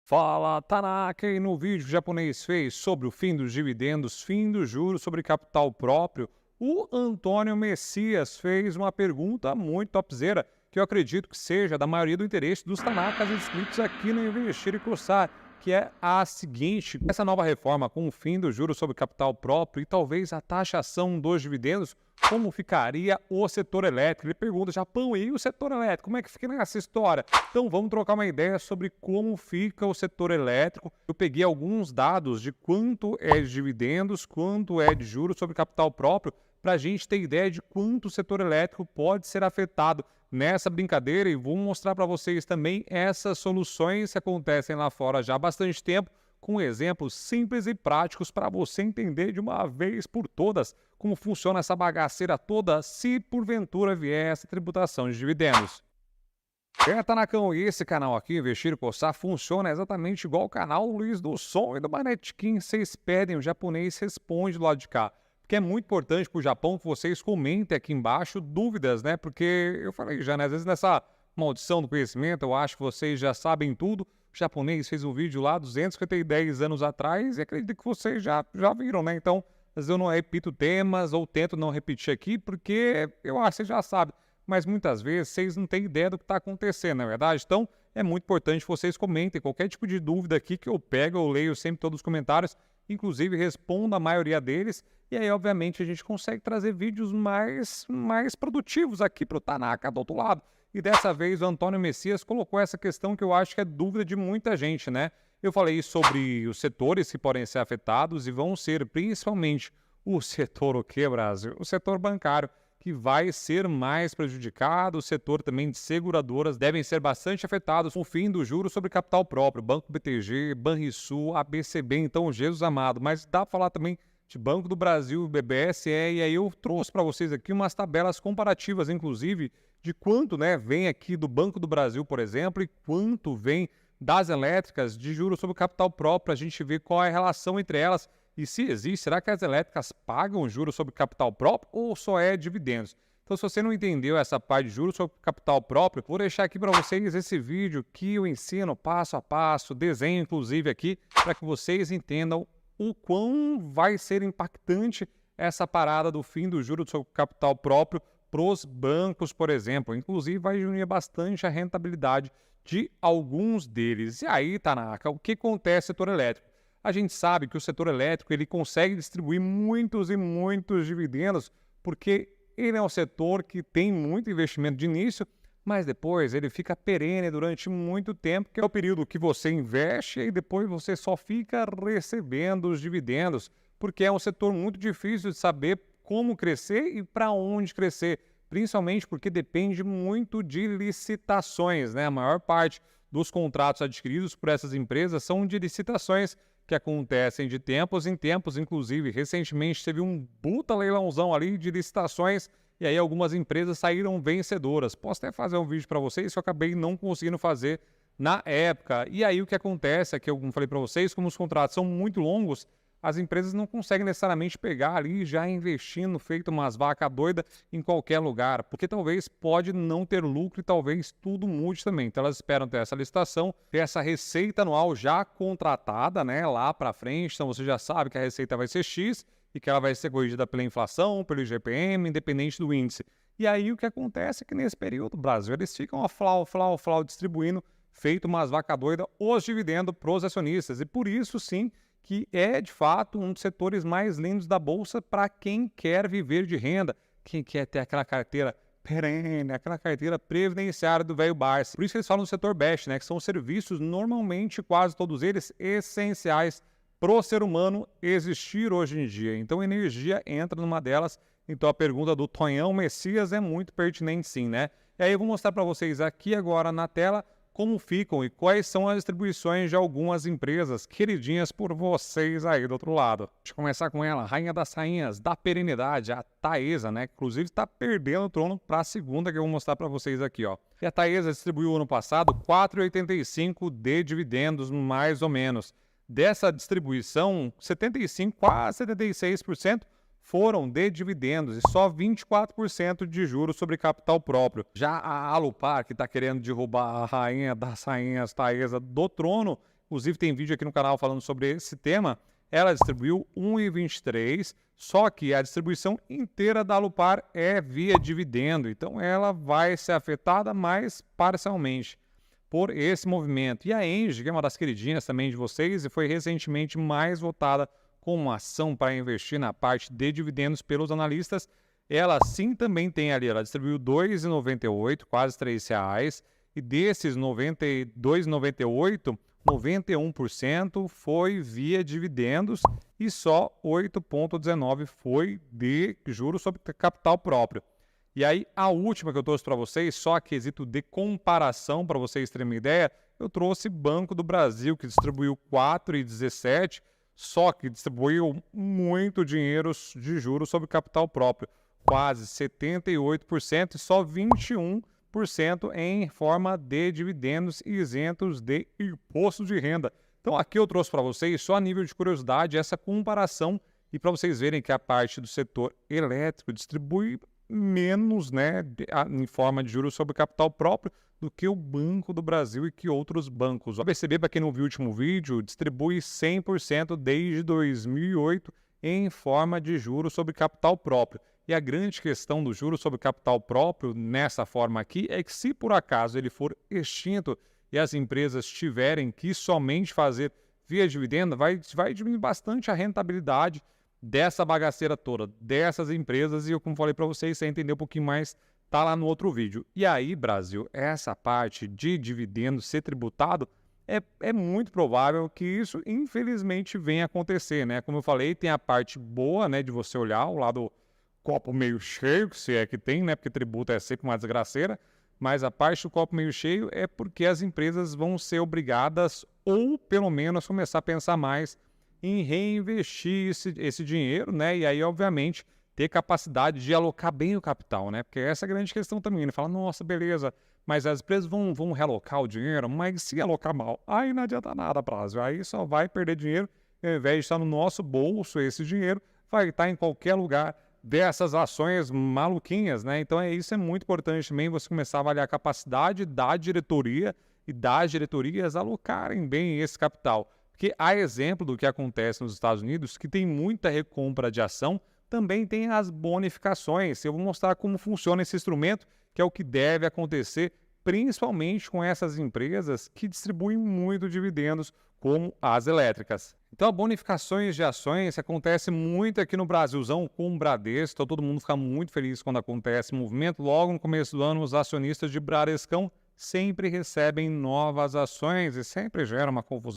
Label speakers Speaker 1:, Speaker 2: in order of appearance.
Speaker 1: Fala, Tanaka! E no vídeo que o japonês fez sobre o fim dos dividendos, fim dos juros sobre capital próprio, o Antônio Messias fez uma pergunta muito topzera, que eu acredito que seja da maioria do interesse dos Tanakas inscritos aqui no Investir e Coçar, que é a seguinte: essa nova reforma com o fim dos juros sobre capital próprio e talvez a taxação dos dividendos, como ficaria o setor elétrico? Ele pergunta: Japão, e o setor elétrico? Como é que fica nessa história? Então vamos trocar uma ideia sobre como fica o setor elétrico. Eu peguei alguns dados de quanto é de dividendos, quanto é de juros sobre capital próprio, para a gente ter ideia de quanto o setor elétrico pode ser afetado nessa brincadeira, e vou mostrar para vocês também essas soluções que acontecem lá fora já há bastante tempo, com exemplos simples e práticos para você entender de uma vez por todas como funciona essa bagaceira toda se porventura vier essa tributação de dividendos. Tanakão, e esse canal aqui, Investir e Coçar, funciona exatamente igual o canal Luiz do Som e do Manetequim. Vocês pedem, o japonês responde do lado de cá. Porque é muito importante para o Japão que vocês comentem aqui embaixo dúvidas, né? Porque eu falei já, né? Às vezes nessa maldição do conhecimento, eu acho que vocês já sabem tudo. O japonês fez um vídeo lá 210 anos atrás e acredito que vocês já viram, né? Então, às vezes eu não repito temas ou tento não repetir aqui porque eu acho que vocês já sabem. Mas muitas vezes vocês não têm ideia do que está acontecendo, não é verdade? Então, é muito importante que vocês comentem qualquer tipo de dúvida aqui que eu pego, eu leio sempre todos os comentários, inclusive respondo a maioria deles, e aí, obviamente, a gente consegue trazer vídeos mais produtivos aqui para o Tanaka do outro lado. E dessa vez o Antônio Messias colocou essa questão que eu acho que é dúvida de muita gente, né? Eu falei sobre os setores que podem ser afetados e vão ser principalmente o setor o quê, Brasil? O setor bancário, que vai ser mais prejudicado. O setor também de seguradoras devem ser bastante afetados com o fim do juros sobre capital próprio. Banco BTG, Banrisul, ABCB, então Jesus amado. Mas dá para falar também de Banco do Brasil, BBSE, e aí eu trouxe para vocês aqui umas tabelas comparativas, inclusive, de quanto, né, vem aqui do Banco do Brasil, por exemplo, e quanto vem das elétricas de juros sobre capital próprio. A gente vê qual é a relação entre elas. E se existe, será que as elétricas pagam juros sobre capital próprio ou só é dividendos? Então, se você não entendeu essa parte de juros sobre capital próprio, vou deixar aqui para vocês esse vídeo que eu ensino passo a passo, desenho inclusive aqui, para que vocês entendam o quão vai ser impactante essa parada do fim do juros sobre capital próprio para os bancos, por exemplo. Inclusive, vai diminuir bastante a rentabilidade de alguns deles. E aí, Tanaka, o que acontece no setor elétrico? A gente sabe que o setor elétrico ele consegue distribuir muitos e muitos dividendos porque ele é um setor que tem muito investimento de início, mas depois ele fica perene durante muito tempo, que é o período que você investe e depois você só fica recebendo os dividendos, porque é um setor muito difícil de saber como crescer e para onde crescer, principalmente porque depende muito de licitações, né? A maior parte dos contratos adquiridos por essas empresas são de licitações que acontecem de tempos em tempos. Inclusive, recentemente teve um puta leilãozão ali de licitações e aí algumas empresas saíram vencedoras. Posso até fazer um vídeo para vocês que eu acabei não conseguindo fazer na época. E aí o que acontece é que, eu falei para vocês, como os contratos são muito longos, as empresas não conseguem necessariamente pegar ali já investindo, feito umas vacas doidas em qualquer lugar, porque talvez pode não ter lucro e talvez tudo mude também. Então elas esperam ter essa licitação, ter essa receita anual já contratada, né, lá para frente. Então você já sabe que a receita vai ser X e que ela vai ser corrigida pela inflação, pelo IGPM, independente do índice. E aí o que acontece é que nesse período, Brasil, eles ficam a flau distribuindo, feito umas vacas doidas, os dividendos para os acionistas. E por isso, sim, que é, de fato, um dos setores mais lindos da Bolsa para quem quer viver de renda, quem quer ter aquela carteira perene, aquela carteira previdenciária do velho Barça. Por isso que eles falam do setor BEST, né, que são serviços, normalmente, quase todos eles, essenciais para o ser humano existir hoje em dia. Então, energia entra numa delas. Então, a pergunta do Tonhão Messias é muito pertinente, sim, né? E aí eu vou mostrar para vocês aqui agora na tela como ficam e quais são as distribuições de algumas empresas queridinhas por vocês aí do outro lado. Deixa eu começar com ela, rainha das rainhas da perenidade, a Taesa, né? Que inclusive está perdendo o trono para a segunda, que eu vou mostrar para vocês aqui, ó. E a Taesa distribuiu ano passado 4,85 de dividendos, mais ou menos. Dessa distribuição, 75, quase 76% foram de dividendos e só 24% de juros sobre capital próprio. Já a Alupar, que está querendo derrubar a rainha das rainhas Taesa do trono, inclusive tem vídeo aqui no canal falando sobre esse tema, ela distribuiu 1,23, só que a distribuição inteira da Alupar é via dividendo, então ela vai ser afetada mais parcialmente por esse movimento. E a Engie, que é uma das queridinhas também de vocês, e foi recentemente mais votada como uma ação para investir na parte de dividendos pelos analistas, ela sim também tem ali, ela distribuiu R$ 2,98, quase R$ 3, e desses 92,98, 91% foi via dividendos e só 8,19% foi de juros sobre capital próprio. E aí, a última que eu trouxe para vocês, só a quesito de comparação, para vocês terem uma ideia, eu trouxe Banco do Brasil, que distribuiu 4,17, só que distribuiu muito dinheiro de juros sobre capital próprio, quase 78% e só 21% em forma de dividendos isentos de imposto de renda. Então aqui eu trouxe para vocês, só a nível de curiosidade, essa comparação e para vocês verem que a parte do setor elétrico distribui menos, né, em forma de juros sobre capital próprio do que o Banco do Brasil e que outros bancos. O BCB, para quem não viu o último vídeo, distribui 100% desde 2008 em forma de juros sobre capital próprio. E a grande questão do juros sobre capital próprio nessa forma aqui é que se por acaso ele for extinto e as empresas tiverem que somente fazer via dividendo, vai diminuir bastante a rentabilidade dessa bagaceira toda, dessas empresas, e eu, como falei para vocês, você entender um pouquinho mais, tá lá no outro vídeo. E aí, Brasil, essa parte de dividendo ser tributado, é muito provável que isso, infelizmente, venha acontecer, né? Como eu falei, tem a parte boa, né, de você olhar o lado copo meio cheio, se é que tem, né? Porque tributo é sempre uma desgraceira, mas a parte do copo meio cheio é porque as empresas vão ser obrigadas, ou pelo menos começar a pensar mais em reinvestir esse dinheiro, né? E aí, obviamente, ter capacidade de alocar bem o capital, né? Porque essa é a grande questão também. Ele fala, nossa, beleza, mas as empresas vão realocar o dinheiro, mas se alocar mal, aí não adianta nada, Brasil. Aí só vai perder dinheiro, ao invés de estar no nosso bolso, esse dinheiro vai estar em qualquer lugar dessas ações maluquinhas, né? Então isso é muito importante também, você começar a avaliar a capacidade da diretoria e das diretorias alocarem bem esse capital. Porque há exemplo do que acontece nos Estados Unidos, que tem muita recompra de ação, também tem as bonificações. Eu vou mostrar como funciona esse instrumento, que é o que deve acontecer, principalmente com essas empresas que distribuem muito dividendos, como as elétricas. Então, bonificações de ações acontece muito aqui no Brasilzão com o Bradesco, então todo mundo fica muito feliz quando acontece o movimento. Logo no começo do ano, os acionistas de Bradescão sempre recebem novas ações e sempre gera uma confusão